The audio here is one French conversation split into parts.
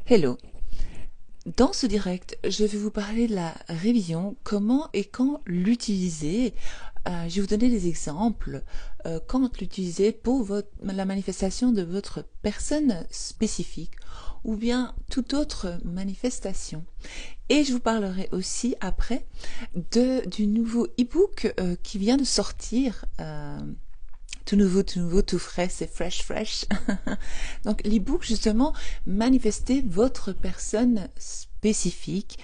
Hello. Dans ce direct, je vais vous parler de la révision, comment et quand l'utiliser. Je vais vous donner des exemples, quand l'utiliser pour la manifestation de votre personne spécifique ou bien toute autre manifestation. Et je vous parlerai aussi après du nouveau e-book qui vient de sortir. Tout nouveau, tout frais, c'est fresh. Donc l'e-book, justement, manifester votre personne spécifique.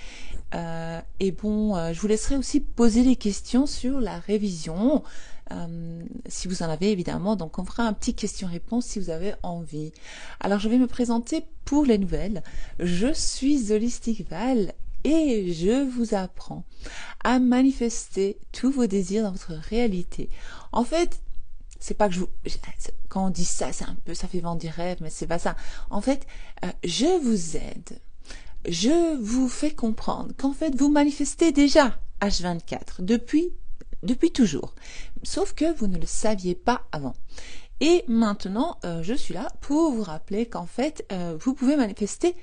Je vous laisserai aussi poser des questions sur la révision, si vous en avez évidemment. Donc on fera un petit question-réponse si vous avez envie. Alors je vais me présenter pour les nouvelles. Je suis Holistic Val et je vous apprends à manifester tous vos désirs dans votre réalité. En fait, c'est pas que quand on dit ça, c'est un peu, ça fait vendre du rêve, mais c'est pas ça. En fait, je vous aide. Je vous fais comprendre qu'en fait, vous manifestez déjà H24 depuis toujours. Sauf que vous ne le saviez pas avant. Et maintenant, je suis là pour vous rappeler qu'en fait, vous pouvez manifester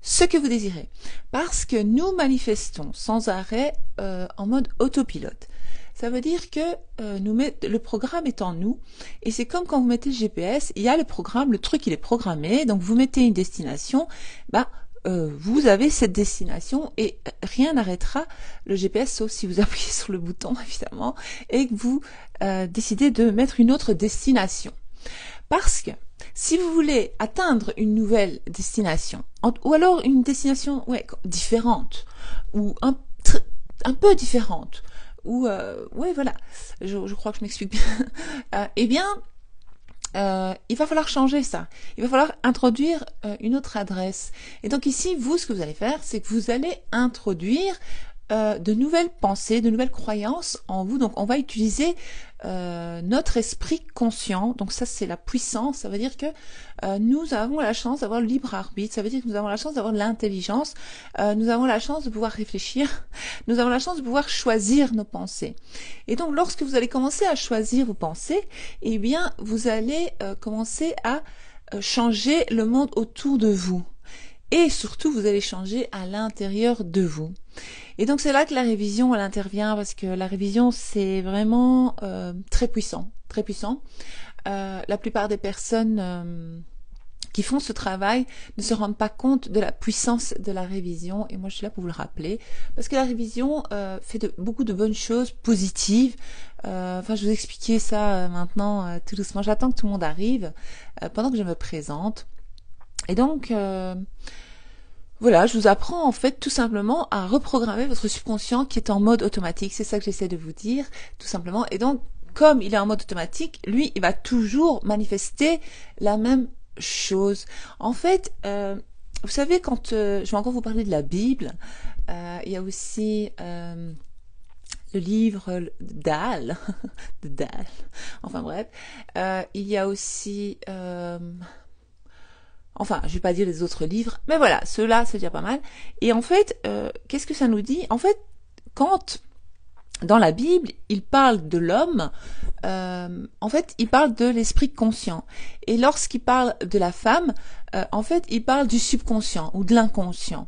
ce que vous désirez. Parce que nous manifestons sans arrêt en mode autopilote. Ça veut dire que le programme est en nous, et c'est comme quand vous mettez le GPS, il y a le programme, le truc il est programmé, donc vous mettez une destination, vous avez cette destination et rien n'arrêtera le GPS sauf si vous appuyez sur le bouton évidemment et que vous décidez de mettre une autre destination. Parce que si vous voulez atteindre une nouvelle destination, ou alors une destination différente, ou un peu différente, ou voilà, je crois que je m'explique bien, il va falloir changer ça. Il va falloir introduire une autre adresse. Et donc ici, ce que vous allez faire, c'est que vous allez introduire de nouvelles pensées, de nouvelles croyances en vous. Donc on va utiliser notre esprit conscient. Donc ça, c'est la puissance. Ça veut dire que nous avons la chance d'avoir le libre arbitre. Ça veut dire que nous avons la chance d'avoir de l'intelligence. Nous avons la chance de pouvoir réfléchir. Nous avons la chance de pouvoir choisir nos pensées. Et donc lorsque vous allez commencer à choisir vos pensées, eh bien vous allez commencer à changer le monde autour de vous. Et surtout, vous allez changer à l'intérieur de vous. Et donc, c'est là que la révision, elle intervient, parce que la révision, c'est vraiment très puissant, très puissant. La plupart des personnes qui font ce travail ne se rendent pas compte de la puissance de la révision. Et moi, je suis là pour vous le rappeler, parce que la révision fait beaucoup de bonnes choses positives. Je vais vous expliquer ça maintenant tout doucement. J'attends que tout le monde arrive pendant que je me présente. Et donc, voilà, je vous apprends en fait tout simplement à reprogrammer votre subconscient qui est en mode automatique. C'est ça que j'essaie de vous dire, tout simplement. Et donc, comme il est en mode automatique, lui, il va toujours manifester la même chose. En fait, vous savez, quand je vais encore vous parler de la Bible, il y a aussi le livre d'Al, de Dal. Enfin bref, il y a aussi je vais pas dire les autres livres, mais voilà, ceux-là, c'est déjà pas mal. Et en fait, qu'est-ce que ça nous dit? En fait, quand dans la Bible, il parle de l'homme, en fait, il parle de l'esprit conscient. Et lorsqu'il parle de la femme, en fait, il parle du subconscient ou de l'inconscient.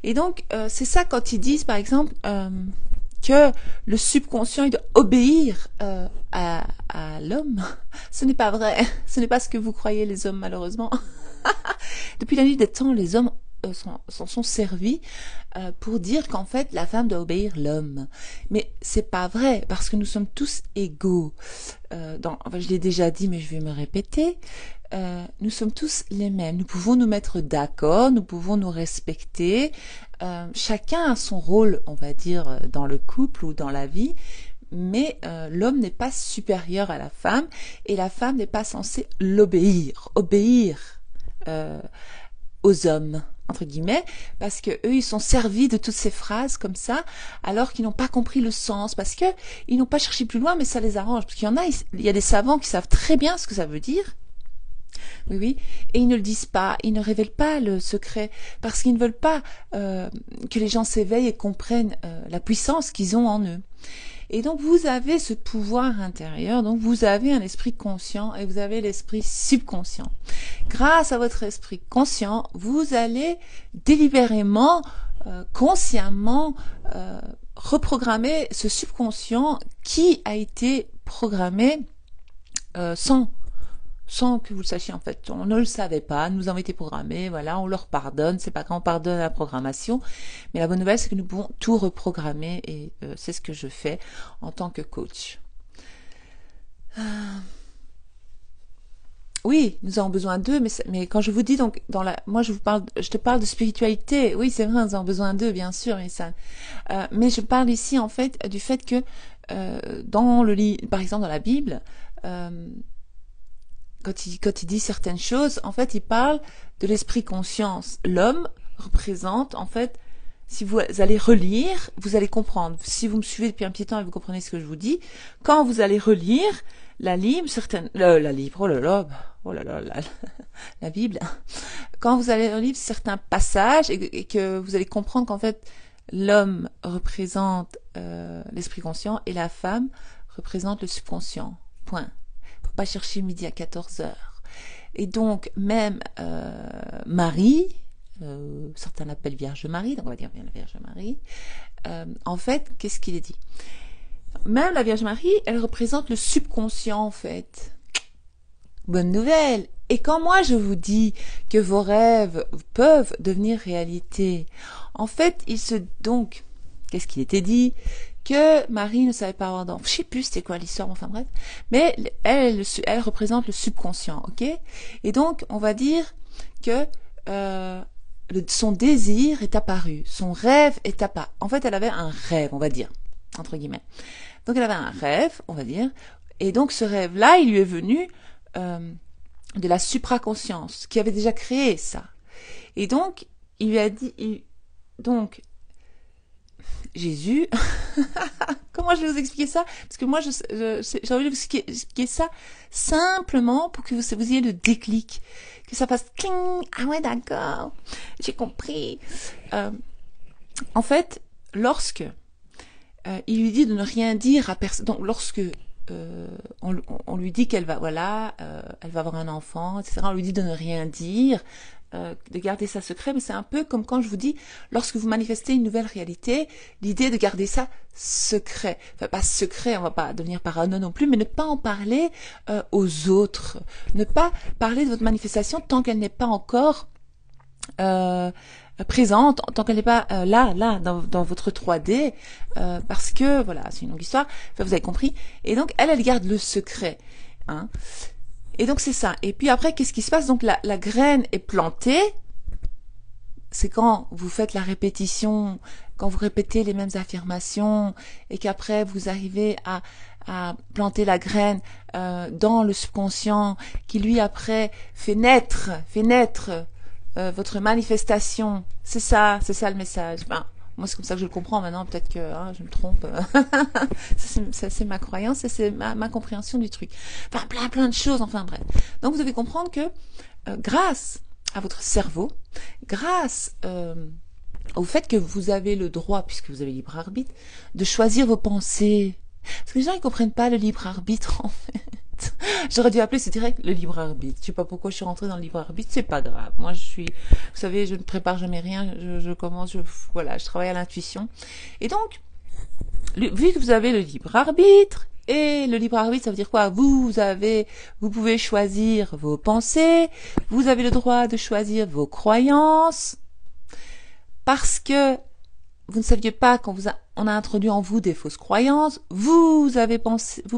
Et donc, c'est ça quand ils disent, par exemple, que le subconscient il doit obéir à l'homme. Ce n'est pas vrai. Ce n'est pas ce que vous croyez les hommes, malheureusement. Depuis la nuit des temps, les hommes s'en sont servis pour dire qu'en fait la femme doit obéir l'homme. Mais c'est pas vrai, parce que nous sommes tous égaux. Je l'ai déjà dit, mais je vais me répéter. Nous sommes tous les mêmes. Nous pouvons nous mettre d'accord, nous pouvons nous respecter. Chacun a son rôle, on va dire, dans le couple ou dans la vie. Mais l'homme n'est pas supérieur à la femme et la femme n'est pas censée obéir aux hommes, entre guillemets, parce que eux ils sont servis de toutes ces phrases comme ça, alors qu'ils n'ont pas compris le sens, parce que ils n'ont pas cherché plus loin, mais ça les arrange, parce qu'il y en a, il y a des savants qui savent très bien ce que ça veut dire. Oui, et ils ne le disent pas, ils ne révèlent pas le secret, parce qu'ils ne veulent pas que les gens s'éveillent et comprennent la puissance qu'ils ont en eux. Et donc, vous avez ce pouvoir intérieur, donc vous avez un esprit conscient et vous avez l'esprit subconscient. Grâce à votre esprit conscient, vous allez délibérément, consciemment, reprogrammer ce subconscient qui a été programmé sans que vous le sachiez en fait. On ne le savait pas, nous avons été programmés, voilà, on leur pardonne, c'est pas quand on pardonne la programmation, mais la bonne nouvelle c'est que nous pouvons tout reprogrammer et c'est ce que je fais en tant que coach. Oui, nous avons besoin d'eux, mais quand je vous dis donc moi je te parle de spiritualité. Oui, c'est vrai, nous avons besoin d'eux, bien sûr, mais je parle ici en fait du fait que dans le livre, par exemple dans la Bible, quand il dit certaines choses, en fait, il parle de l'esprit conscience. L'homme représente, en fait, si vous allez relire, vous allez comprendre. Si vous me suivez depuis un petit temps et vous comprenez ce que je vous dis, quand vous allez relire la Bible, la Bible, quand vous allez relire certains passages et que vous allez comprendre qu'en fait, l'homme représente l'esprit conscient et la femme représente le subconscient. Point. Pas chercher midi à 14h. Et donc, même Marie, certains l'appellent Vierge Marie, donc on va dire bien la Vierge Marie, en fait, qu'est-ce qu'il est dit? Même la Vierge Marie, elle représente le subconscient, en fait. Bonne nouvelle. Et quand moi je vous dis que vos rêves peuvent devenir réalité, en fait, donc, qu'est-ce qu'il était dit? Que Marie ne savait pas avoir d'enfant. Je sais plus c'était quoi l'histoire, enfin bref. Mais elle représente le subconscient, ok? Et donc, on va dire que son désir est apparu, son rêve est apparu. En fait, elle avait un rêve, on va dire, entre guillemets. Donc, elle avait un rêve, on va dire. Et donc, ce rêve-là, il lui est venu de la supraconscience, qui avait déjà créé ça. Et donc, il lui a dit... donc, Jésus, comment je vais vous expliquer ça? Parce que moi, j'ai envie de vous expliquer ça simplement pour que vous ayez le déclic, que ça fasse cling. Ah ouais, d'accord, j'ai compris. En fait, lorsque il lui dit de ne rien dire à personne, donc lorsque on lui dit qu'elle va, voilà, elle va avoir un enfant, etc. On lui dit de ne rien dire. De garder ça secret, mais c'est un peu comme quand je vous dis, lorsque vous manifestez une nouvelle réalité, l'idée de garder ça secret. Enfin, pas secret, on va pas devenir parano non plus, mais ne pas en parler aux autres. Ne pas parler de votre manifestation tant qu'elle n'est pas encore présente, tant qu'elle n'est pas là, dans votre 3D, parce que, voilà, c'est une longue histoire, enfin, vous avez compris. Et donc, elle garde le secret. Hein. Et donc c'est ça. Et puis après, qu'est-ce qui se passe? Donc la graine est plantée. C'est quand vous faites la répétition, quand vous répétez les mêmes affirmations, et qu'après vous arrivez à planter la graine dans le subconscient, qui lui après fait naître votre manifestation. C'est ça le message. Ben, moi, c'est comme ça que je le comprends maintenant. Peut-être que je me trompe. c'est ma croyance et c'est ma compréhension du truc. Enfin, plein de choses. Enfin, bref. Donc, vous devez comprendre que grâce à votre cerveau, grâce au fait que vous avez le droit, puisque vous avez libre arbitre, de choisir vos pensées. Parce que les gens, ils comprennent pas le libre arbitre, en fait. J'aurais dû appeler ce direct le libre arbitre. Je sais pas pourquoi je suis rentrée dans le libre arbitre, c'est pas grave. Moi, vous savez, je ne prépare jamais rien. Je commence, voilà, je travaille à l'intuition. Et donc, vu que vous avez le libre arbitre, et le libre arbitre, ça veut dire quoi? Vous pouvez choisir vos pensées, vous avez le droit de choisir vos croyances, parce que vous ne saviez pas quand on a introduit en vous des fausses croyances, vous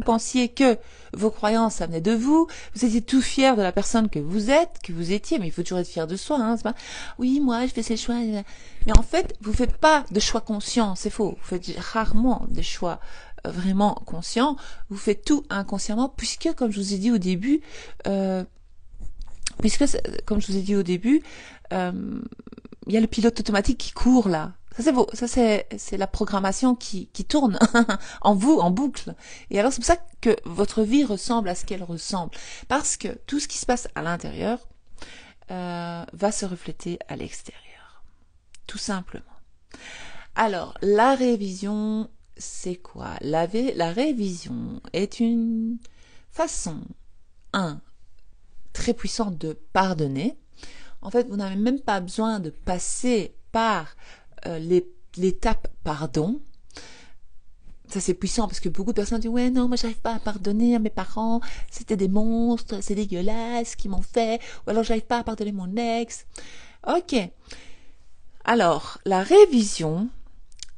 pensiez que vos croyances, ça venait de vous étiez tout fier de la personne que vous étiez, mais il faut toujours être fier de soi, hein, c'est pas, oui, moi, je fais ces choix, mais en fait, vous faites pas de choix conscients, c'est faux, vous faites rarement des choix vraiment conscients, vous faites tout inconsciemment, puisque, comme je vous ai dit au début, il y a le pilote automatique qui court là. Ça c'est la programmation qui tourne en vous, en boucle. Et alors c'est pour ça que votre vie ressemble à ce qu'elle ressemble. Parce que tout ce qui se passe à l'intérieur va se refléter à l'extérieur. Tout simplement. Alors, la révision c'est quoi? La révision est une façon, un, très puissante de pardonner. En fait, vous n'avez même pas besoin de passer par l'étape pardon. Ça, c'est puissant parce que beaucoup de personnes disent ouais, non, moi j'arrive pas à pardonner à mes parents, c'était des monstres, c'est dégueulasse ce qu'ils m'ont fait, ou alors j'arrive pas à pardonner mon ex. Ok. Alors, la révision,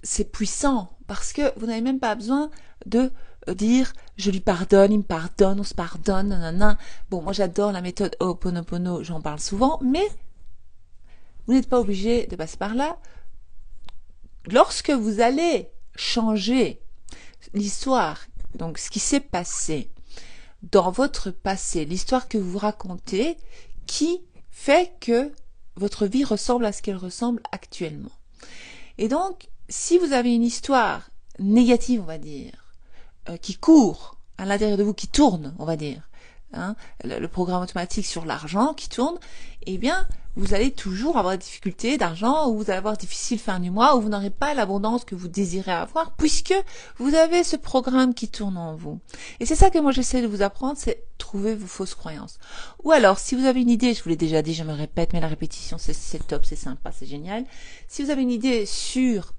c'est puissant parce que vous n'avez même pas besoin de dire je lui pardonne, il me pardonne, on se pardonne, nanana. Bon, moi j'adore la méthode Ho'oponopono, j'en parle souvent, mais vous n'êtes pas obligé de passer par là. Lorsque vous allez changer l'histoire, donc ce qui s'est passé dans votre passé, l'histoire que vous racontez, qui fait que votre vie ressemble à ce qu'elle ressemble actuellement. Et donc, si vous avez une histoire négative, on va dire, qui court à l'intérieur de vous, qui tourne, on va dire, hein, le programme automatique sur l'argent qui tourne, eh bien, vous allez toujours avoir des difficultés d'argent, ou vous allez avoir difficile fin du mois, ou vous n'aurez pas l'abondance que vous désirez avoir, puisque vous avez ce programme qui tourne en vous. Et c'est ça que moi j'essaie de vous apprendre, c'est trouver vos fausses croyances. Ou alors, si vous avez une idée, je vous l'ai déjà dit, je me répète, mais la répétition c'est top, c'est sympa, c'est génial. Si vous avez une idée sur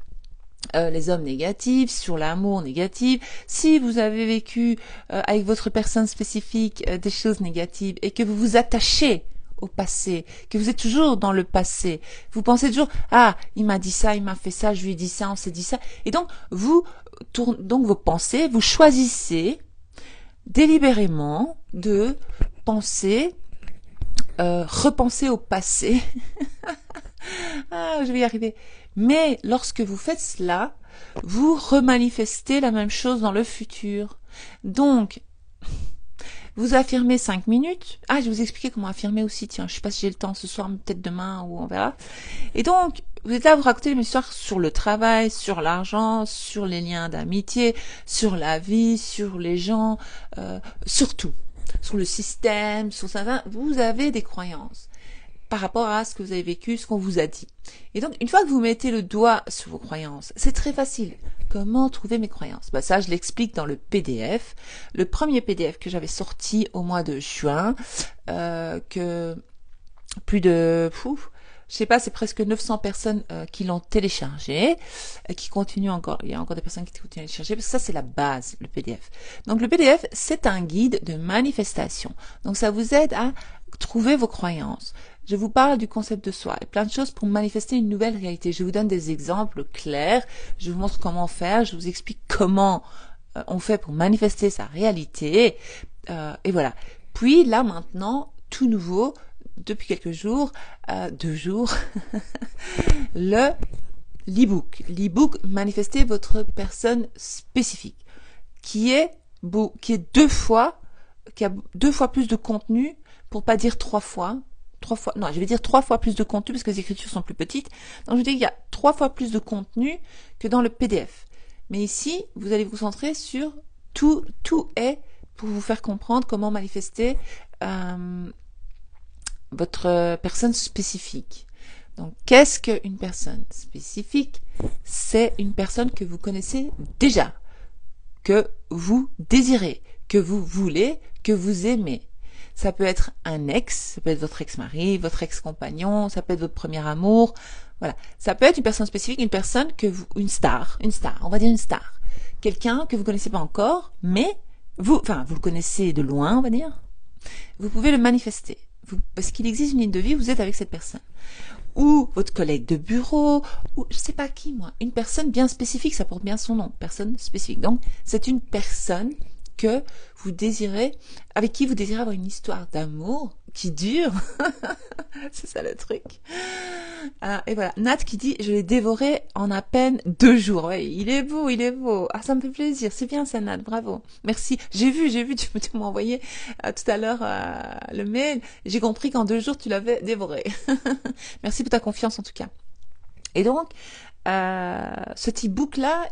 les hommes négatifs, sur l'amour négatif, si vous avez vécu avec votre personne spécifique des choses négatives et que vous vous attachez au passé, que vous êtes toujours dans le passé, vous pensez toujours ah il m'a dit ça, il m'a fait ça, je lui ai dit ça, on s'est dit ça, et donc donc vos pensées, vous choisissez délibérément de penser, repenser au passé. Ah, je vais y arriver. Mais lorsque vous faites cela, vous remanifestez la même chose dans le futur. Donc, vous affirmez 5 minutes. Ah, je vais vous expliquer comment affirmer aussi. Tiens, je sais pas si j'ai le temps ce soir, mais peut-être demain ou on verra. Et donc, vous êtes là, vous racontez une histoire sur le travail, sur l'argent, sur les liens d'amitié, sur la vie, sur les gens, sur tout. Sur le système, sur ça. Vous avez des croyances par rapport à ce que vous avez vécu, ce qu'on vous a dit. Et donc, une fois que vous mettez le doigt sur vos croyances, c'est très facile. Comment trouver mes croyances? Bah ça, je l'explique dans le PDF. Le premier PDF que j'avais sorti au mois de juin, que plus de... je sais pas, c'est presque 900 personnes qui l'ont téléchargé, qui continuent encore. Il y a encore des personnes qui continuent à le télécharger, parce que ça, c'est la base, le PDF. Donc, le PDF, c'est un guide de manifestation. Donc, ça vous aide à trouver vos croyances. Je vous parle du concept de soi et plein de choses pour manifester une nouvelle réalité. Je vous donne des exemples clairs, je vous montre comment faire, je vous explique comment on fait pour manifester sa réalité. Et voilà. Puis là maintenant, tout nouveau, depuis quelques jours, 2 jours, l'e-book. L'e-book manifester votre personne spécifique, qui a 2 fois plus de contenu, pour pas dire 3 fois, non, je vais dire 3 fois plus de contenu parce que les écritures sont plus petites. Donc je dis qu'il y a 3 fois plus de contenu que dans le PDF. Mais ici, vous allez vous concentrer sur tout est pour vous faire comprendre comment manifester votre personne spécifique. Donc, qu'est-ce qu'une personne spécifique? C'est une personne que vous connaissez déjà, que vous désirez, que vous voulez, que vous aimez. Ça peut être un ex, ça peut être votre ex-mari, votre ex-compagnon, ça peut être votre premier amour. Voilà. Ça peut être une personne spécifique, une personne une star, on va dire une star. Quelqu'un que vous connaissez pas encore, mais vous le connaissez de loin, on va dire. Vous pouvez le manifester. Parce qu'il existe une ligne de vie, vous êtes avec cette personne. Ou votre collègue de bureau, ou je sais pas qui, moi. Une personne bien spécifique, ça porte bien son nom. Personne spécifique. Donc, c'est une personne que vous désirez, avec qui vous désirez avoir une histoire d'amour qui dure. C'est ça le truc. Et voilà. Nat qui dit, je l'ai dévoré en à peine 2 jours. Ouais, il est beau, il est beau. Ah, ça me fait plaisir. C'est bien ça, Nat. Bravo. Merci. J'ai vu, tu m'as envoyé tout à l'heure le mail. J'ai compris qu'en 2 jours, tu l'avais dévoré. Merci pour ta confiance, en tout cas. Et donc, ce petit book-là,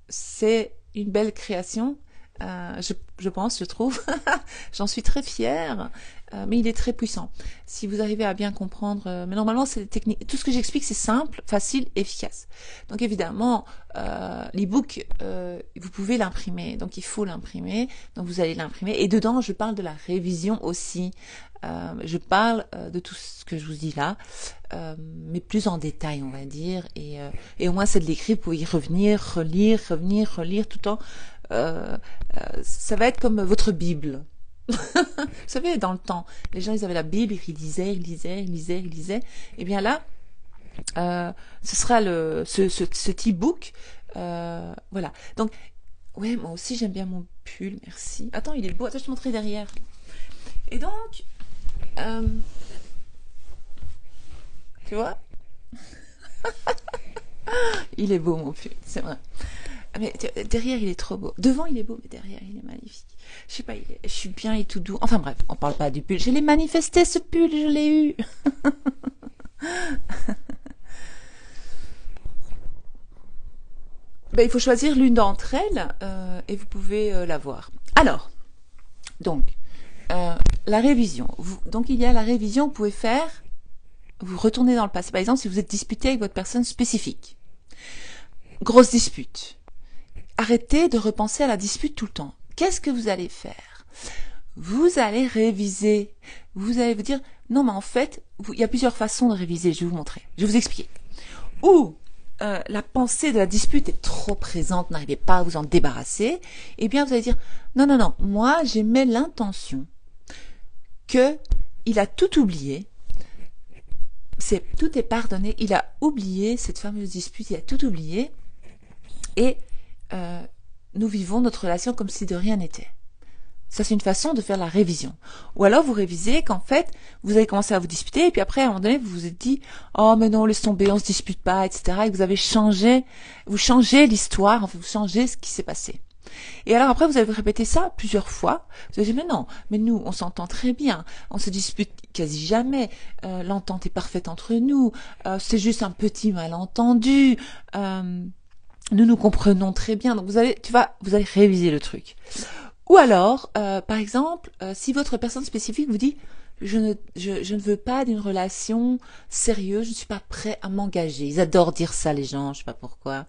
c'est une belle création. je pense, je trouve. J'en suis très fière, mais il est très puissant. Si vous arrivez à bien comprendre, mais normalement, c'est des techniques. Tout ce que j'explique, c'est simple, facile, efficace. Donc évidemment, l'e-book, vous pouvez l'imprimer. Donc il faut l'imprimer. Donc vous allez l'imprimer. Et dedans, je parle de la révision aussi. Je parle de tout ce que je vous dis là, mais plus en détail, on va dire. Et au moins, c'est de l'écrit, vous pouvez y revenir, relire, revenir, relire tout le temps. Ça va être comme votre Bible. Vous savez, dans le temps, les gens, ils avaient la Bible, ils lisaient, ils lisaient, ils lisaient, ils lisaient. Et bien là, ce sera cet e-book. Voilà. Donc, ouais, moi aussi, j'aime bien mon pull, merci. Attends, il est beau. Attends, je te montrerai derrière. Et donc, tu vois, il est beau, mon pull, c'est vrai. Mais derrière, il est trop beau. Devant, il est beau, mais derrière, il est magnifique. Je sais pas, je suis bien et tout doux. Enfin bref, on parle pas du pull. Je l'ai manifesté, ce pull, je l'ai eu. Ben, il faut choisir l'une d'entre elles et vous pouvez la voir. Alors, donc, la révision. Donc, il y a la révision, vous pouvez faire, vous retournez dans le passé. Par exemple, si vous êtes disputé avec votre personne spécifique. Grosse dispute. Arrêtez de repenser à la dispute tout le temps. Qu'est-ce que vous allez faire? Vous allez réviser. Vous allez vous dire, non mais en fait, il y a plusieurs façons de réviser, je vais vous montrer. Je vais vous expliquer. Ou la pensée de la dispute est trop présente, n'arrivez pas à vous en débarrasser, eh bien vous allez dire, non, non, non, moi j'émets l'intention que il a tout oublié, tout est pardonné, il a oublié cette fameuse dispute, il a tout oublié, et nous vivons notre relation comme si de rien n'était. Ça, c'est une façon de faire la révision. Ou alors, vous révisez qu'en fait, vous avez commencé à vous disputer, et puis après, à un moment donné, vous vous êtes dit, oh, mais non, laisse tomber, on se dispute pas, etc. Et vous avez vous changez l'histoire, enfin, vous changez ce qui s'est passé. Et alors après, vous avez répété ça plusieurs fois. Vous avez dit, mais non, mais nous, on s'entend très bien, on se dispute quasi jamais, l'entente est parfaite entre nous, c'est juste un petit malentendu, nous nous comprenons très bien. Donc vous allez réviser le truc. Ou alors, par exemple, si votre personne spécifique vous dit je ne veux pas d'une relation sérieuse, je ne suis pas prêt à m'engager. Ils adorent dire ça, les gens, je sais pas pourquoi.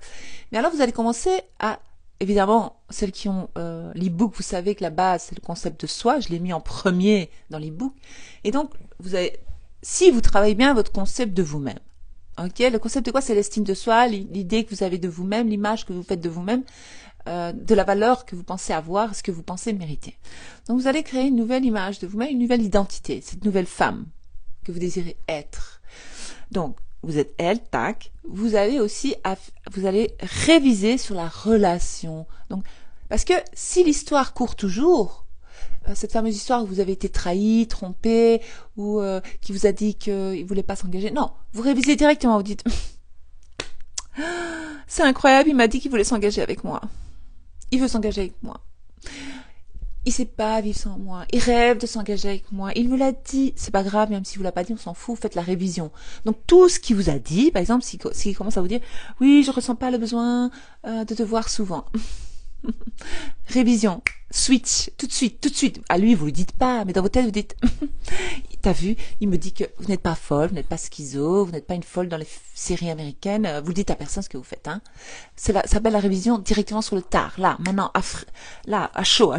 Mais alors vous allez commencer à, évidemment, celles qui ont l'e-book, vous savez que la base c'est le concept de soi. Je l'ai mis en premier dans l'e-book. Et donc si vous travaillez bien votre concept de vous-même. Ok, le concept de quoi? C'est l'estime de soi, l'idée que vous avez de vous-même, l'image que vous faites de vous-même, de la valeur que vous pensez avoir, ce que vous pensez mériter. Donc vous allez créer une nouvelle image de vous-même, une nouvelle identité, cette nouvelle femme que vous désirez être. Donc vous êtes elle, tac. Vous allez réviser sur la relation. Donc parce que si l'histoire court toujours, cette fameuse histoire où vous avez été trahi, trompé, ou qui vous a dit qu'il voulait pas s'engager. Non, vous révisez directement, vous dites c'est incroyable, il m'a dit qu'il voulait s'engager avec moi. Il veut s'engager avec moi. Il sait pas vivre sans moi. Il rêve de s'engager avec moi. Il vous l'a dit. C'est pas grave, même si vous l'a pas dit, on s'en fout. Faites la révision. Donc tout ce qu'il vous a dit, par exemple, s'il commence à vous dire, oui, je ressens pas le besoin de te voir souvent. Révision, switch, tout de suite. À lui, vous le dites pas, mais dans votre tête, vous dites, t'as vu, il me dit que vous n'êtes pas folle, vous n'êtes pas schizo, vous n'êtes pas une folle dans les séries américaines, vous le dites à personne ce que vous faites, hein. Ça s'appelle la révision directement sur le tard, là, maintenant, à chaud.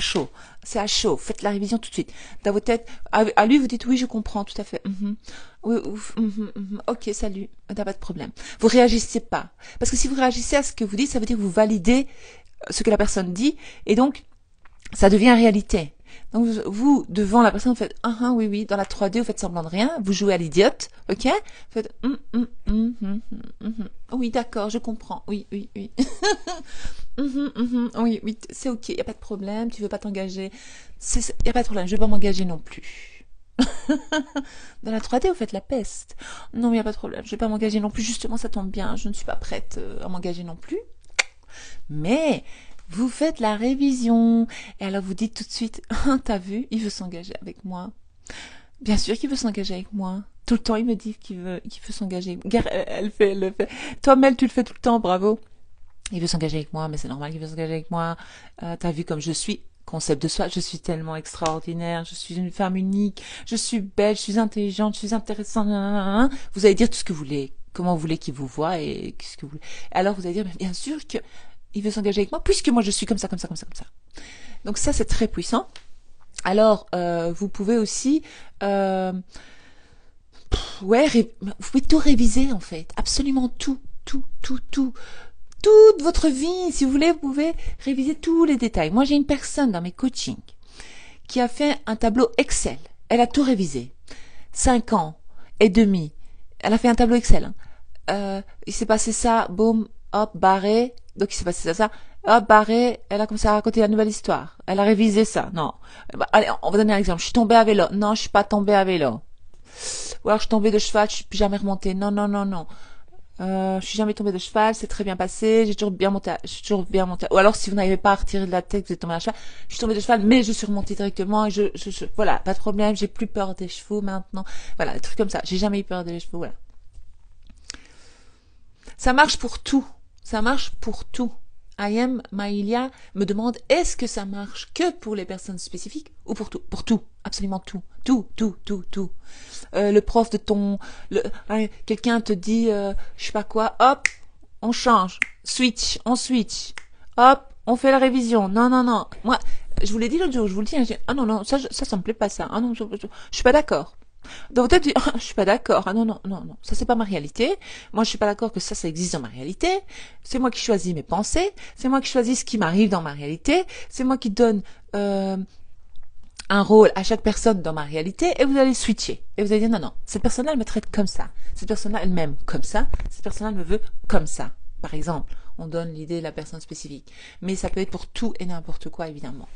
C'est à chaud, faites la révision tout de suite. Dans votre tête, à lui, vous dites, oui, je comprends, tout à fait. Oui, ok, salut, t'as pas de problème. Vous réagissez pas. Parce que si vous réagissez à ce que vous dites, ça veut dire que vous validez ce que la personne dit, et donc ça devient réalité. Donc vous devant la personne, vous faites oui, dans la 3D, vous faites semblant de rien, vous jouez à l'idiote, ok, vous faites oui, d'accord, je comprends, oui oui oui, c'est ok, y a pas de problème, tu veux pas t'engager, y a pas de problème, je veux pas m'engager non plus. Dans la 3D, vous faites la peste. Non, mais y a pas de problème, je vais pas m'engager non plus, justement ça tombe bien, je ne suis pas prête à m'engager non plus. Mais vous faites la révision et alors vous dites tout de suite, t'as vu, il veut s'engager avec moi. Bien sûr qu'il veut s'engager avec moi. Tout le temps, il me dit qu'il veut s'engager. Elle le fait. Toi, Mel, tu le fais tout le temps, bravo. Il veut s'engager avec moi, mais c'est normal qu'il veut s'engager avec moi. T'as vu comme je suis. Concept de soi, je suis tellement extraordinaire, je suis une femme unique, je suis belle, je suis intelligente, je suis intéressante. Vous allez dire tout ce que vous voulez, comment vous voulez qu'il vous voie et ce que vous voulez. Alors vous allez dire, mais bien sûr que il veut s'engager avec moi, puisque moi je suis comme ça, comme ça, comme ça, comme ça. Donc ça c'est très puissant. Alors vous pouvez aussi, vous pouvez tout réviser en fait, absolument tout, tout. Toute votre vie, si vous voulez, vous pouvez réviser tous les détails. Moi, j'ai une personne dans mes coachings qui a fait un tableau Excel. Elle a tout révisé. 5 ans et demi. Elle a fait un tableau Excel. Il s'est passé ça, boum, hop, barré. Donc, il s'est passé ça, hop, barré. Elle a commencé à raconter la nouvelle histoire. Elle a révisé ça. Non. Allez, on va donner un exemple. Je suis tombée à vélo. Non, je suis pas tombée à vélo. Ou alors, je suis tombée de cheval, je suis plus jamais remontée. Non. Je suis jamais tombée de cheval, c'est très bien passé, je suis toujours bien monté. Ou alors, si vous n'arrivez pas à retirer de la tête, vous êtes tombé de cheval, je suis tombée de cheval, mais je suis remontée directement, et voilà, pas de problème, j'ai plus peur des chevaux maintenant. Voilà, des trucs comme ça. J'ai jamais eu peur des chevaux, voilà. Ça marche pour tout. Ça marche pour tout. I am Maïlia me demande est-ce que ça marche que pour les personnes spécifiques ou pour tout? Pour tout. Absolument tout. Tout. Le prof de quelqu'un te dit, je sais pas quoi, hop, on change. On switch. Hop, on fait la révision. Non. Moi, je vous l'ai dit l'autre jour, je vous le dis, ah non, ça me plaît pas ça. Ah non, je suis pas d'accord. Donc toi tu dis, ah, je suis pas d'accord. Ah non, ça c'est pas ma réalité. Moi je suis pas d'accord que ça existe dans ma réalité. C'est moi qui choisis mes pensées. C'est moi qui choisis ce qui m'arrive dans ma réalité. C'est moi qui donne un rôle à chaque personne dans ma réalité. Et vous allez switcher. Et vous allez dire, non, cette personne-là elle me traite comme ça. Cette personne-là elle m'aime comme ça. Cette personne-là elle me veut comme ça. Par exemple, on donne l'idée de la personne spécifique. Mais ça peut être pour tout et n'importe quoi évidemment.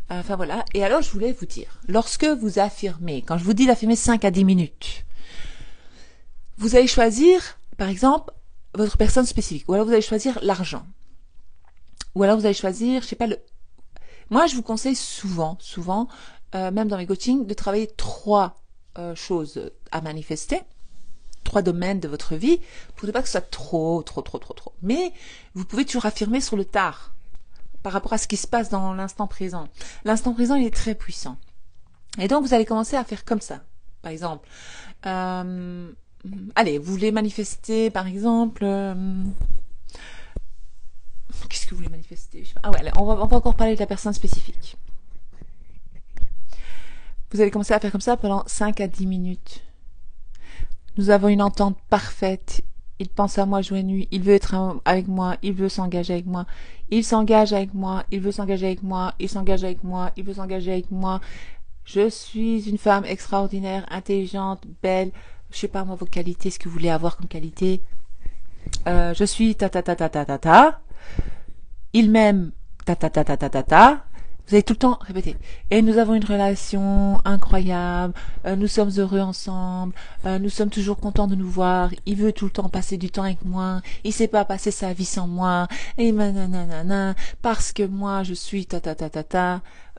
Enfin voilà. Et alors je voulais vous dire, lorsque vous affirmez, quand je vous dis d'affirmer 5 à 10 minutes, vous allez choisir, par exemple, votre personne spécifique. Ou alors vous allez choisir l'argent. Ou alors vous allez choisir, je sais pas, Moi je vous conseille souvent, même dans mes coachings, de travailler 3 choses à manifester. 3 domaines de votre vie, pour ne pas que ce soit trop. Mais vous pouvez toujours affirmer sur le tard, par rapport à ce qui se passe dans l'instant présent. L'instant présent, il est très puissant. Et donc, vous allez commencer à faire comme ça. Par exemple, allez, vous voulez manifester, par exemple, qu'est-ce que vous voulez manifester? Ah ouais, allez, on va encore parler de la personne spécifique. Vous allez commencer à faire comme ça pendant 5 à 10 minutes. Nous avons une entente parfaite. Il pense à moi jour et nuit. Il veut être avec moi. Il veut s'engager avec moi. Il s'engage avec moi. Il veut s'engager avec moi. Il s'engage avec moi. Il veut s'engager avec moi. Je suis une femme extraordinaire, intelligente, belle. Je sais pas moi vos qualités, ce que vous voulez avoir comme qualité. Je suis ta. Il m'aime ta. Vous allez tout le temps répéter. Et nous avons une relation incroyable. Nous sommes heureux ensemble. Nous sommes toujours contents de nous voir. Il veut tout le temps passer du temps avec moi. Il sait pas passer sa vie sans moi. Et nanana, parce que moi, je suis ta.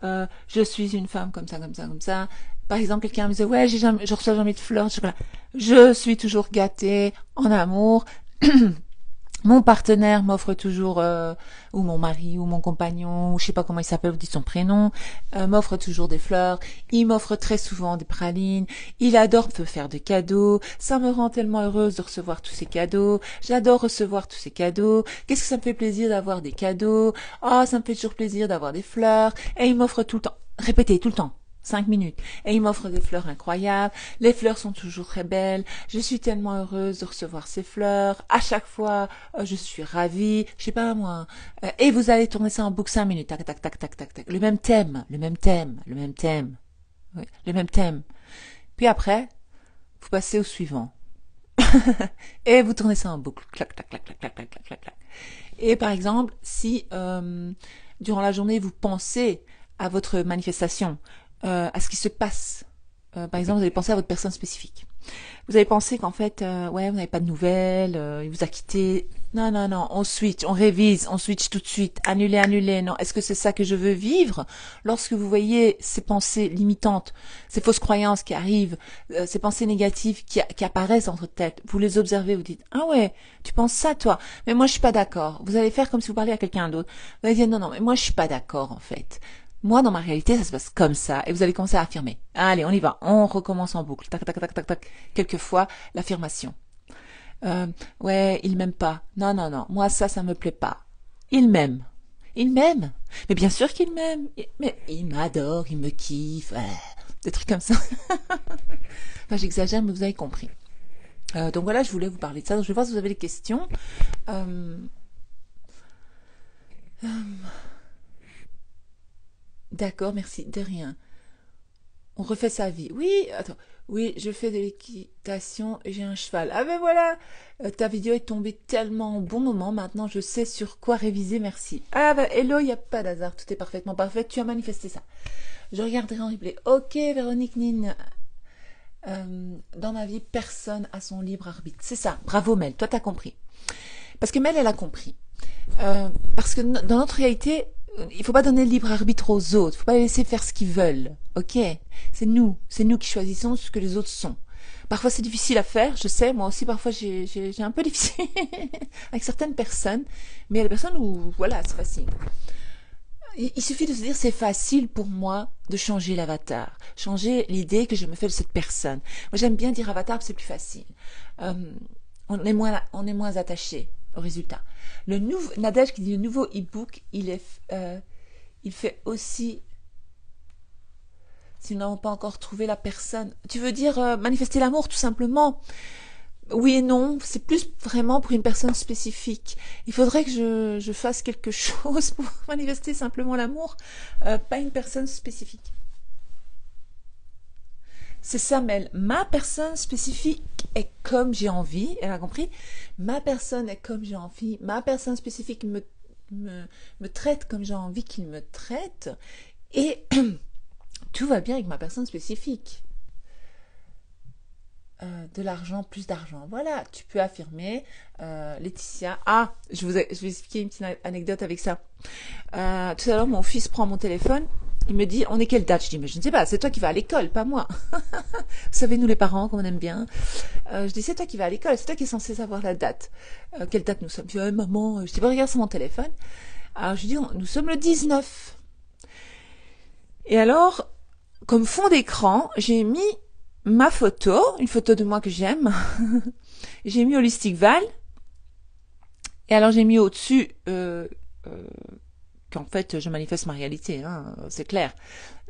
Je suis une femme comme ça. Par exemple, quelqu'un me disait, ouais, je reçois jamais de fleurs, de chocolat. Je suis toujours gâtée en amour. Mon partenaire m'offre toujours, ou mon mari, ou mon compagnon, ou je sais pas comment il s'appelle, vous dites son prénom, m'offre toujours des fleurs. Il m'offre très souvent des pralines. Il adore me faire des cadeaux. Ça me rend tellement heureuse de recevoir tous ces cadeaux. J'adore recevoir tous ces cadeaux. Qu'est-ce que ça me fait plaisir d'avoir des cadeaux? Oh, ça me fait toujours plaisir d'avoir des fleurs. Et il m'offre tout le temps. Répétez tout le temps. 5 minutes. Et il m'offre des fleurs incroyables. Les fleurs sont toujours très belles. Je suis tellement heureuse de recevoir ces fleurs. À chaque fois, je suis ravie. Je sais pas moi. Et vous allez tourner ça en boucle 5 minutes. Tac. Le même thème. Oui, le même thème. Puis après, vous passez au suivant. Et vous tournez ça en boucle. Clac. Et par exemple, si durant la journée, vous pensez à votre manifestation, à ce qui se passe. Par exemple, vous allez penser à votre personne spécifique. Vous allez penser qu'en fait, ouais, vous n'avez pas de nouvelles, il vous a quitté. Non, non, non, on switch, on révise, on switch tout de suite. Annuler, annuler, non. Est-ce que c'est ça que je veux vivre? Lorsque vous voyez ces pensées limitantes, ces fausses croyances qui arrivent, ces pensées négatives qui apparaissent dans votre tête, vous les observez, vous dites, ah ouais, tu penses ça, toi? Mais moi, je suis pas d'accord. Vous allez faire comme si vous parliez à quelqu'un d'autre. Vous allez dire, non, non, mais moi, je suis pas d'accord, en fait. Moi, dans ma réalité, ça se passe comme ça. Et vous allez commencer à affirmer. Allez, on y va. On recommence en boucle. Tac, tac, tac, tac, tac. Quelquefois, l'affirmation. Euh, ouais, il m'aime pas. Non, non, non. Moi, ça me plaît pas. Il m'aime. Il m'aime. Mais bien sûr qu'il m'aime. Mais il m'adore, il me kiffe. Ouais. Des trucs comme ça. Enfin, j'exagère, mais vous avez compris. Donc voilà, je voulais vous parler de ça. Donc, je vais voir si vous avez des questions. Euh, euh, D'accord, merci. De rien. On refait sa vie. Oui, attends. Oui, je fais de l'équitation et j'ai un cheval. Ah ben voilà, ta vidéo est tombée tellement au bon moment. Maintenant, je sais sur quoi réviser. Merci. Ah ben hello, il n'y a pas d'hasard. Tout est parfaitement parfait. Tu as manifesté ça. Je regarderai en replay. Ok, Véronique Nin. Dans ma vie, personne a son libre arbitre. C'est ça. Bravo Mel. Toi, t'as compris. Parce que Mel, elle a compris. Parce que dans notre réalité, il faut pas donner le libre arbitre aux autres. Il faut pas les laisser faire ce qu'ils veulent. Ok? C'est nous qui choisissons ce que les autres sont. Parfois c'est difficile à faire, je sais. Moi aussi parfois j'ai un peu difficile avec certaines personnes, mais il y a des personnes où voilà c'est facile. Il suffit de se dire c'est facile pour moi de changer l'avatar, changer l'idée que je me fais de cette personne. Moi j'aime bien dire avatar, c'est plus facile. Euh, on est moins attaché au résultat. Le nouveau Nadège qui dit le nouveau e-book, il fait aussi si nous n'avons pas encore trouvé la personne. Tu veux dire manifester l'amour tout simplement? Oui et non, c'est plus vraiment pour une personne spécifique. Il faudrait que je fasse quelque chose pour manifester simplement l'amour, pas une personne spécifique. C'est ça, Mel. Ma personne spécifique est comme j'ai envie, elle a compris. Ma personne est comme j'ai envie. Ma personne spécifique me traite comme j'ai envie qu'il me traite. Et tout va bien avec ma personne spécifique. De l'argent, plus d'argent. Voilà, tu peux affirmer, Laetitia. Ah, je vais expliquer une petite anecdote avec ça. Tout à l'heure, mon fils prend mon téléphone. Il me dit, on est quelle date? Je dis, mais je ne sais pas, c'est toi qui vas à l'école, pas moi. Vous savez, nous les parents, comme on aime bien. Je dis, c'est toi qui vas à l'école, c'est toi qui es censé savoir la date. Quelle date nous sommes? Je dis, maman, je dis, regarde sur mon téléphone. Alors, je dis, nous sommes le 19. Et alors, comme fond d'écran, j'ai mis ma photo, une photo de moi que j'aime. J'ai mis Holistic Val. Et alors, j'ai mis au-dessus... qu'en fait je manifeste ma réalité, hein, c'est clair.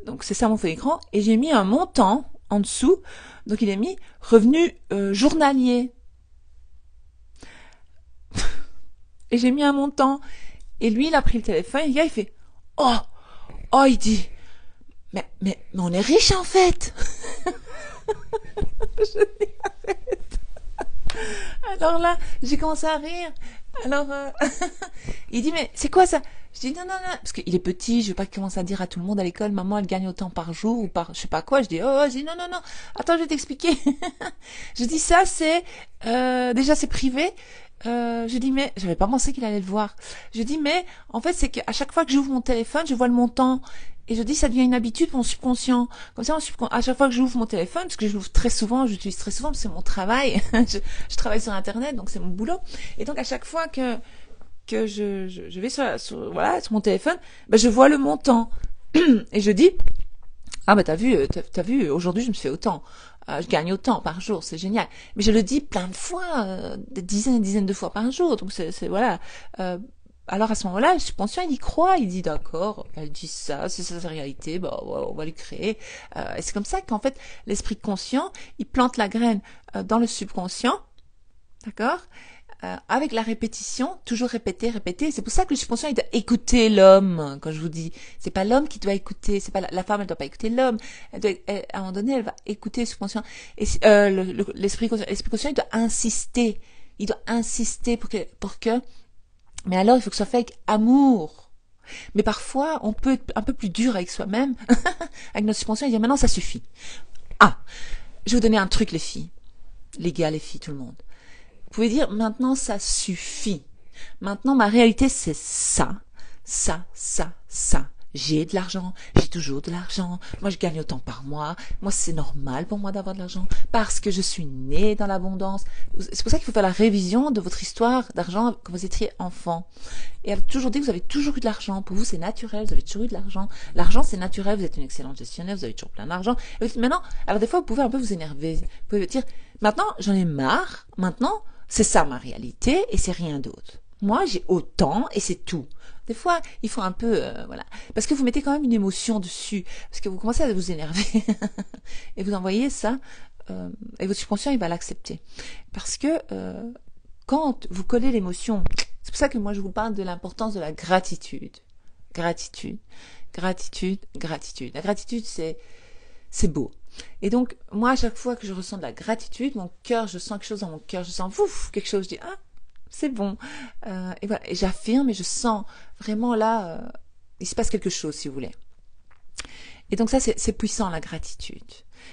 Donc c'est ça mon fond d'écran. Et j'ai mis un montant en dessous. Donc il est mis revenu journalier. Et j'ai mis un montant. Et lui il a pris le téléphone et le gars il fait oh, oh il dit mais on est riche en fait. Je dis arrête. Alors là j'ai commencé à rire. Alors il dit mais c'est quoi ça? Je dis non, parce qu'il est petit, je veux pas qu'il commence à dire à tout le monde à l'école, maman elle gagne autant par jour ou par je sais pas quoi. Je dis je dis non, attends je vais t'expliquer. Je dis ça c'est déjà c'est privé. Je dis mais j'avais pas pensé qu'il allait le voir. Je dis mais en fait c'est qu'à chaque fois que j'ouvre mon téléphone, je vois le montant. Et je dis ça devient une habitude pour mon subconscient. Comme ça, à chaque fois que j'ouvre mon téléphone, parce que je l'ouvre très souvent, j'utilise très souvent, parce que c'est mon travail. Je travaille sur Internet, donc c'est mon boulot. Et donc à chaque fois que je vais voilà, sur mon téléphone, ben, je vois le montant. Et je dis, ah ben t'as vu, aujourd'hui je me fais autant. Je gagne autant par jour, c'est génial. Mais je le dis plein de fois, des dizaines et dizaines de fois par jour. Donc c'est voilà. Alors à ce moment-là, le subconscient il y croit, il dit d'accord, elle dit ça, c'est sa réalité, bah on va lui créer. Et c'est comme ça qu'en fait l'esprit conscient, il plante la graine dans le subconscient, d'accord, avec la répétition, toujours répéter, répéter. C'est pour ça que le subconscient il doit écouter l'homme. Quand je vous dis, c'est pas l'homme qui doit écouter, c'est pas la femme, elle doit pas écouter l'homme. À un moment donné, elle va écouter le subconscient. Et l'esprit conscient, il doit insister. Il doit insister pour que. Mais alors, il faut que ce soit fait avec amour. Mais parfois, on peut être un peu plus dur avec soi-même, avec notre subconscient, et dire maintenant ça suffit. Ah, je vais vous donner un truc, les filles, les gars, les filles, tout le monde. Vous pouvez dire maintenant ça suffit. Maintenant, ma réalité, c'est ça, ça. J'ai de l'argent, j'ai toujours de l'argent, moi je gagne autant par mois, moi c'est normal pour moi d'avoir de l'argent, parce que je suis née dans l'abondance. C'est pour ça qu'il faut faire la révision de votre histoire d'argent quand vous étiez enfant. Et elle a toujours dit que vous avez toujours eu de l'argent, pour vous c'est naturel, vous avez toujours eu de l'argent. L'argent c'est naturel, vous êtes une excellente gestionnaire, vous avez toujours plein d'argent. Et maintenant, alors des fois vous pouvez un peu vous énerver, vous pouvez dire, maintenant j'en ai marre, maintenant c'est ça ma réalité et c'est rien d'autre. Moi, j'ai autant et c'est tout. Des fois, il faut un peu, voilà, parce que vous mettez quand même une émotion dessus, parce que vous commencez à vous énerver et vous envoyez ça, et votre subconscient il va l'accepter, parce que quand vous collez l'émotion, c'est pour ça que moi je vous parle de l'importance de la gratitude, gratitude, gratitude, gratitude. La gratitude c'est beau. Et donc moi à chaque fois que je ressens de la gratitude, mon cœur, je sens quelque chose dans mon cœur, je sens ouf, quelque chose, je dis ah c'est bon. Et voilà, et j'affirme et je sens vraiment là, il se passe quelque chose si vous voulez. Et donc ça c'est puissant la gratitude.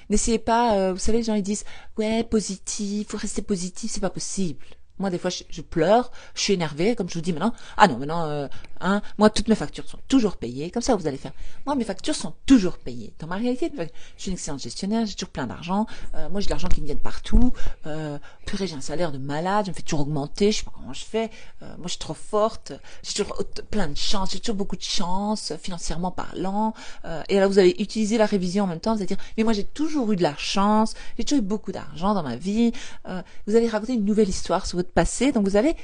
N'essayez pas, vous savez les gens ils disent ouais positif, faut rester positif, c'est pas possible. Moi, des fois, je pleure, je suis énervée, comme je vous dis maintenant. Ah non, maintenant, moi, toutes mes factures sont toujours payées. Comme ça, vous allez faire. Moi, mes factures sont toujours payées. Dans ma réalité, je suis une excellente gestionnaire, j'ai toujours plein d'argent. Moi, j'ai de l'argent qui me vient de partout. Purée, j'ai un salaire de malade, je me fais toujours augmenter, je sais pas comment je fais. Moi, je suis trop forte, j'ai toujours plein de chance, j'ai toujours beaucoup de chance, financièrement parlant. Et là, vous allez utiliser la révision en même temps, vous allez dire, mais moi, j'ai toujours eu de la chance, j'ai toujours eu beaucoup d'argent dans ma vie. Vous allez raconter une nouvelle histoire sur votre passé, donc vous allez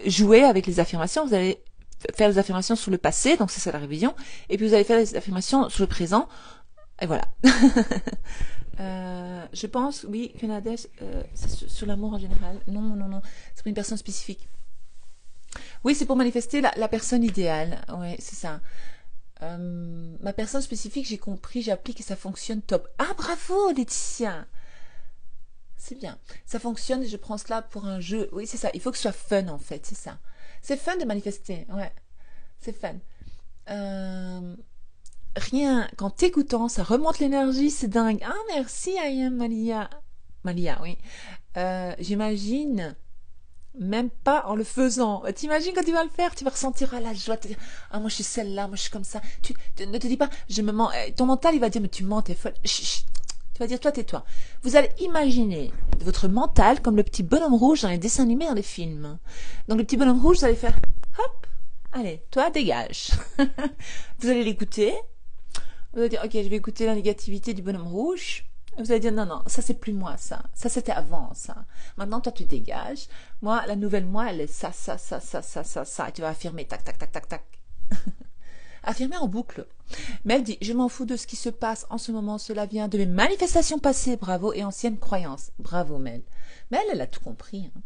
jouer avec les affirmations, vous allez faire les affirmations sur le passé, donc c'est ça la révision, et puis vous allez faire les affirmations sur le présent, et voilà. Je pense, oui, que Nadège, c'est sur l'amour en général. Non, c'est pour une personne spécifique. Oui, c'est pour manifester la personne idéale, oui, c'est ça. Ma personne spécifique, j'ai compris, j'applique et ça fonctionne top. Ah, bravo Laetitia! C'est bien. Ça fonctionne et je prends cela pour un jeu. Oui, c'est ça. Il faut que ce soit fun, en fait. C'est ça. C'est fun de manifester. Ouais. C'est fun. Euh, Rien qu'en t'écoutant, ça remonte l'énergie. C'est dingue. Ah, merci, Ayam Malia. Malia, oui. J'imagine même pas en le faisant. T'imagines quand tu vas le faire, tu vas ressentir la joie. Tu vas dire, ah, moi, je suis celle-là. Moi, je suis comme ça. Ne te dis pas, je me mens. Ton mental, il va dire, mais tu mens, t'es folle. Chut, chut. Tu vas dire, toi, tais-toi. Vous allez imaginer votre mental comme le petit bonhomme rouge dans les dessins animés, dans les films. Donc, le petit bonhomme rouge, vous allez faire, hop, allez, toi, dégage. Vous allez l'écouter. Vous allez dire, ok, je vais écouter la négativité du bonhomme rouge. Vous allez dire, non, ça, c'est plus moi, ça. Ça, c'était avant, ça. Maintenant, toi, tu dégages. Moi, la nouvelle moi, elle est ça. Et tu vas affirmer, tac, tac, tac, tac, tac. Affirmer en boucle. Mel dit, je m'en fous de ce qui se passe en ce moment, cela vient de mes manifestations passées, bravo, et anciennes croyances. Bravo Mel. Mel, elle a tout compris. Hein.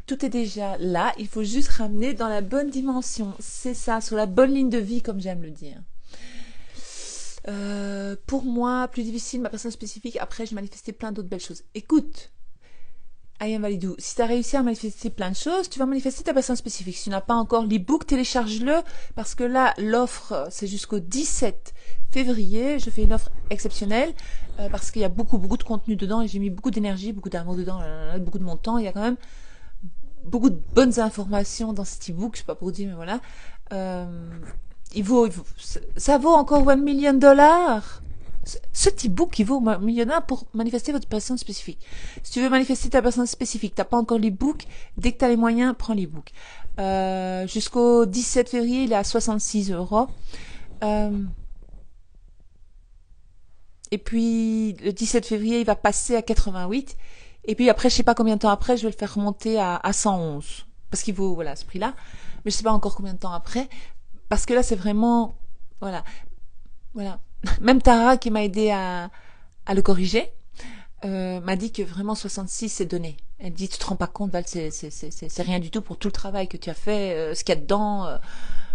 Tout est déjà là, il faut juste ramener dans la bonne dimension. C'est ça, sur la bonne ligne de vie, comme j'aime le dire. Pour moi, plus difficile, ma personne spécifique, après, j'ai manifesté plein d'autres belles choses. Écoute, Ayam Validou, si tu as réussi à manifester plein de choses, tu vas manifester ta personne spécifique. Si tu n'as pas encore l'e-book, télécharge-le, parce que là, l'offre, c'est jusqu'au 17 février. Je fais une offre exceptionnelle, parce qu'il y a beaucoup de contenu dedans, et j'ai mis beaucoup d'énergie, beaucoup d'amour dedans, beaucoup de mon temps. Il y a quand même beaucoup de bonnes informations dans cet e-book, je sais pas pour dire, mais voilà. Ça vaut encore $1 million. Ce petit book, il vaut $1 million pour manifester votre personne spécifique. Si tu veux manifester ta personne spécifique, t'as pas encore l'e-book, dès que tu as les moyens, prends l'e-book. Jusqu'au 17 février, il est à 66 €. Et puis, le 17 février, il va passer à 88. Et puis après, je sais pas combien de temps après, je vais le faire remonter à 111. Parce qu'il vaut, voilà, ce prix-là. Mais je sais pas encore combien de temps après. Parce que là, c'est vraiment, voilà. Même Tara, qui m'a aidé à le corriger, m'a dit que vraiment 66 c'est donné. Elle dit, tu te rends pas compte, Val, c'est rien du tout pour tout le travail que tu as fait, ce qu'il y a dedans,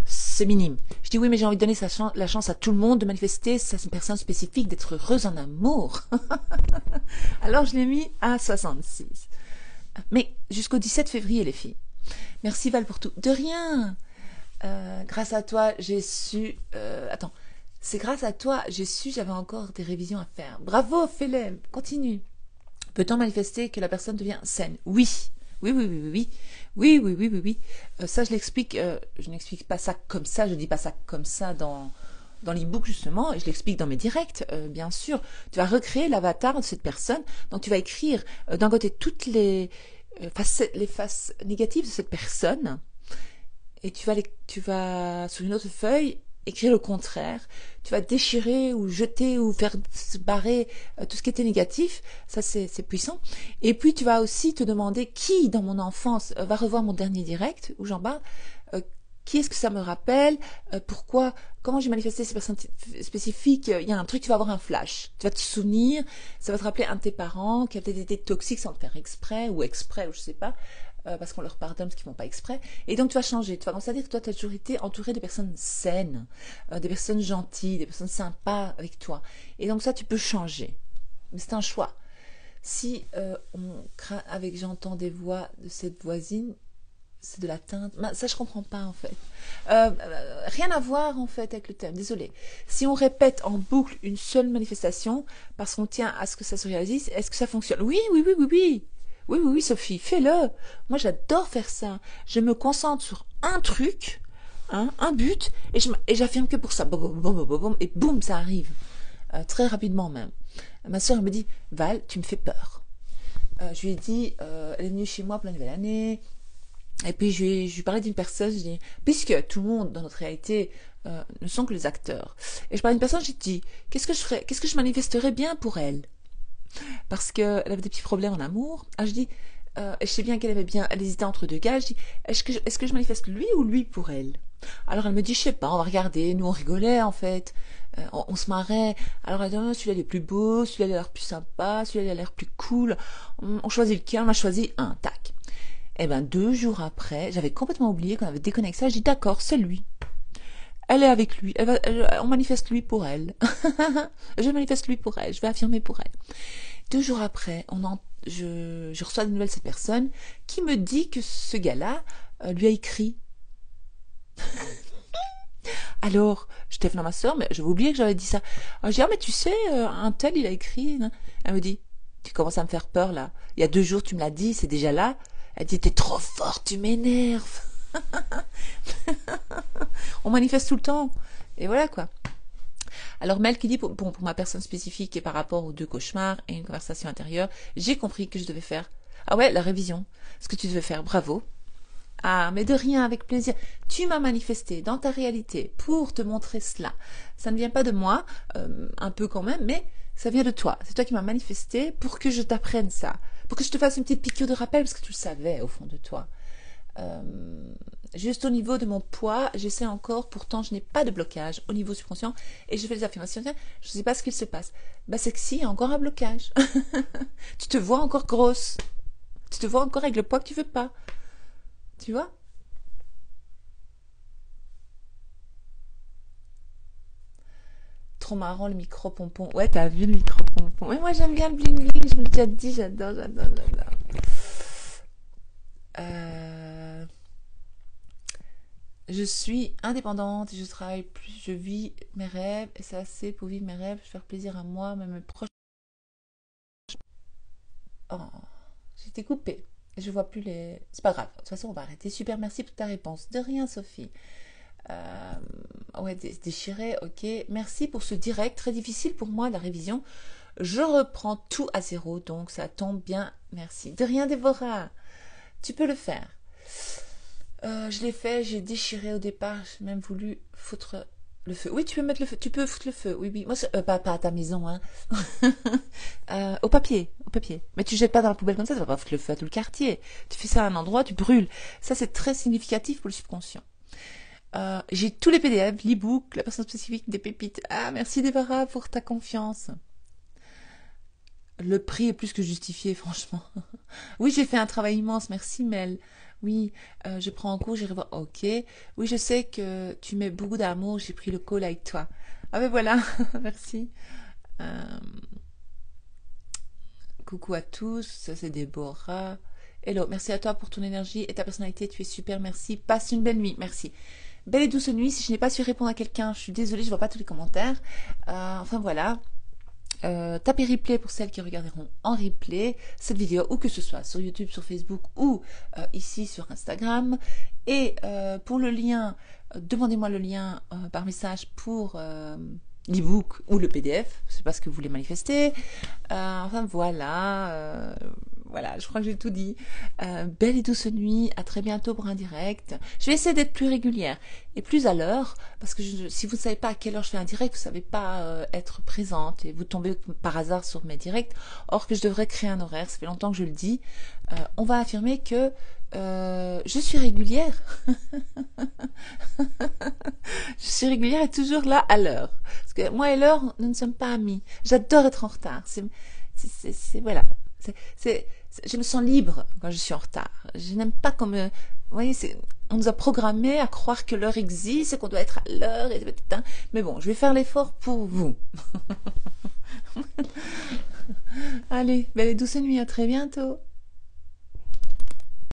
c'est minime. Je dis oui, mais j'ai envie de donner la chance à tout le monde de manifester sa personne spécifique, d'être heureuse en amour. Alors je l'ai mis à 66. Mais jusqu'au 17 février, les filles. Merci Val pour tout. De rien. Grâce à toi, j'ai su... attends. C'est grâce à toi, j'ai su, j'avais encore des révisions à faire. Bravo, fais-le, continue. Peut-on manifester que la personne devient saine? Oui, Oui, oui, oui, oui, oui. Oui, oui, oui, oui, oui. Ça, je l'explique. Je n'explique pas ça comme ça. Je dis pas ça comme ça dans l'e-book justement. Et je l'explique dans mes directs, bien sûr. Tu vas recréer l'avatar de cette personne. Donc, tu vas écrire d'un côté toutes les faces négatives de cette personne, et tu vas sur une autre feuille écrire le contraire. Tu vas déchirer ou jeter ou faire se barrer tout ce qui était négatif. Ça, c'est puissant. Et puis, tu vas aussi te demander qui, dans mon enfance, va revoir mon dernier direct où j'en parle. euh, qui est-ce que ça me rappelle, pourquoi, comment j'ai manifesté ces personnes spécifiques. Il y a un truc, tu vas avoir un flash. Tu vas te souvenir, ça va te rappeler un de tes parents qui a peut-être été toxique sans le faire exprès, ou je sais pas, parce qu'on leur pardonne parce qu'ils font pas exprès. Et donc tu vas changer. Tu vas commencer à dire que toi, tu as toujours été entouré de personnes saines, des personnes gentilles, des personnes sympas avec toi. Et donc ça, tu peux changer. Mais c'est un choix. Si on craint avec j'entends des voix de cette voisine, c'est de l'atteinte. Ça, je comprends pas en fait. Rien à voir en fait avec le thème. Désolé. Si on répète en boucle une seule manifestation parce qu'on tient à ce que ça se réalise, est-ce que ça fonctionne? Oui, oui, oui, oui, oui. Oui, oui, oui, Sophie, fais-le. Moi, j'adore faire ça. Je me concentre sur un truc, hein, un but, et j'affirme que pour ça. Boum, boum, boum, boum, boum, et boum, ça arrive. Très rapidement même. Ma soeur elle me dit, Val, tu me fais peur. Je lui ai dit, elle est venue chez moi pour la nouvelle année. Et puis je lui parlais d'une personne, je dis, puisque tout le monde dans notre réalité ne sont que les acteurs. Et je parlais d'une personne, j'ai dit, qu'est-ce que je ferais, qu'est-ce que je manifesterais bien pour elle? Parce qu'elle avait des petits problèmes en amour. Alors je dis, et je sais bien qu'elle avait bien, elle hésitait entre deux gars, je dis, est-ce que je manifeste lui ou lui pour elle? Alors elle me dit, je sais pas, on va regarder, nous on rigolait en fait, on se marrait. Alors elle dit, oh, celui-là il est plus beau, celui-là il a l'air plus sympa, celui-là il a l'air plus cool. On choisit lequel, on a choisi un, tac. Et ben 2 jours après, j'avais complètement oublié qu'on avait déconnecté ça. Je dis d'accord, c'est lui. Elle est avec lui. On manifeste lui pour elle. Je manifeste lui pour elle. Je vais affirmer pour elle. 2 jours après, je reçois de nouvelles de cette personne qui me dit que ce gars-là lui a écrit. Alors, je téléphone à ma soeur, mais j'avais oublié que j'avais dit ça. Alors, je dis, ah, mais tu sais, un tel, il a écrit. Hein. Elle me dit, tu commences à me faire peur là. Il y a 2 jours, tu me l'as dit, c'est déjà là. Elle dit, t'es trop fort, tu m'énerves. On manifeste tout le temps. Et voilà quoi. Alors Mel qui dit, pour ma personne spécifique et par rapport aux 2 cauchemars et une conversation intérieure, j'ai compris que je devais faire. Ah ouais, la révision. Ce que tu devais faire, bravo. Ah, mais de rien, avec plaisir. Tu m'as manifesté dans ta réalité pour te montrer cela. Ça ne vient pas de moi, un peu quand même, mais ça vient de toi. C'est toi qui m'as manifesté pour que je t'apprenne ça. Pour que je te fasse une petite piqûre de rappel, parce que tu le savais au fond de toi. Juste au niveau de mon poids, j'essaie encore, pourtant je n'ai pas de blocage au niveau subconscient, et je fais des affirmations, je ne sais pas ce qu'il se passe. Bah c'est que si, il y a encore un blocage. Tu te vois encore grosse. Tu te vois encore avec le poids que tu veux pas. Tu vois? Trop marrant le micro-pompon. Ouais, t'as vu le micro-pompon. Ouais, moi j'aime bien le bling-bling, je vous l'ai déjà dit, j'adore, j'adore, j'adore. Euh... Je suis indépendante, je travaille plus, je vis mes rêves, et c'est assez pour vivre mes rêves, faire plaisir à moi, même mes proches. Oh, j'étais coupée. Je vois plus les. C'est pas grave, de toute façon on va arrêter. Super, merci pour ta réponse. De rien, Sophie. Euh, ouais, déchiré, ok. Merci pour ce direct, très difficile pour moi la révision. Je reprends tout à zéro, donc ça tombe bien. Merci. De rien, Déborah. Tu peux le faire. Je l'ai fait, j'ai déchiré au départ, j'ai même voulu foutre le feu. Oui, tu peux mettre le feu, tu peux foutre le feu. Oui, oui. Moi, pas à ta maison, hein. Au papier, au papier. Mais tu jettes pas dans la poubelle comme ça vas pas foutre le feu à tout le quartier. Tu fais ça à un endroit, tu brûles. Ça, c'est très significatif pour le subconscient. J'ai tous les PDF, l'e-book, la personne spécifique, des pépites. Ah, merci Déborah pour ta confiance. Le prix est plus que justifié, franchement. Oui, j'ai fait un travail immense, merci Mel. Oui, je prends en cours, j'irai voir. Ok. Oui, je sais que tu mets beaucoup d'amour, j'ai pris le call avec toi. Ah ben voilà, merci. Euh, coucou à tous, ça c'est Déborah. Hello, merci à toi pour ton énergie et ta personnalité, tu es super, merci. Passe une belle nuit, merci. Belle et douce nuit, si je n'ai pas su répondre à quelqu'un, je suis désolée, je vois pas tous les commentaires. Enfin voilà. tapez replay pour celles qui regarderont en replay cette vidéo, ou que ce soit sur YouTube, sur Facebook ou ici sur Instagram. Et pour le lien, demandez-moi le lien par message pour l'ebook ou le PDF, je sais pas ce que vous voulez manifester. Enfin voilà, voilà, je crois que j'ai tout dit. Belle et douce nuit, à très bientôt pour un direct. Je vais essayer d'être plus régulière et plus à l'heure, parce que si vous ne savez pas à quelle heure je fais un direct, vous ne savez pas être présente et vous tombez par hasard sur mes directs, or que je devrais créer un horaire, ça fait longtemps que je le dis. On va affirmer que je suis régulière. Je suis régulière et toujours là à l'heure. Parce que moi et l'heure, nous ne sommes pas amis. J'adore être en retard. Voilà. Je me sens libre quand je suis en retard. Je n'aime pas comme, vous voyez, on nous a programmé à croire que l'heure existe et qu'on doit être à l'heure. Mais bon, je vais faire l'effort pour vous. Allez, belle et douce nuit, à très bientôt.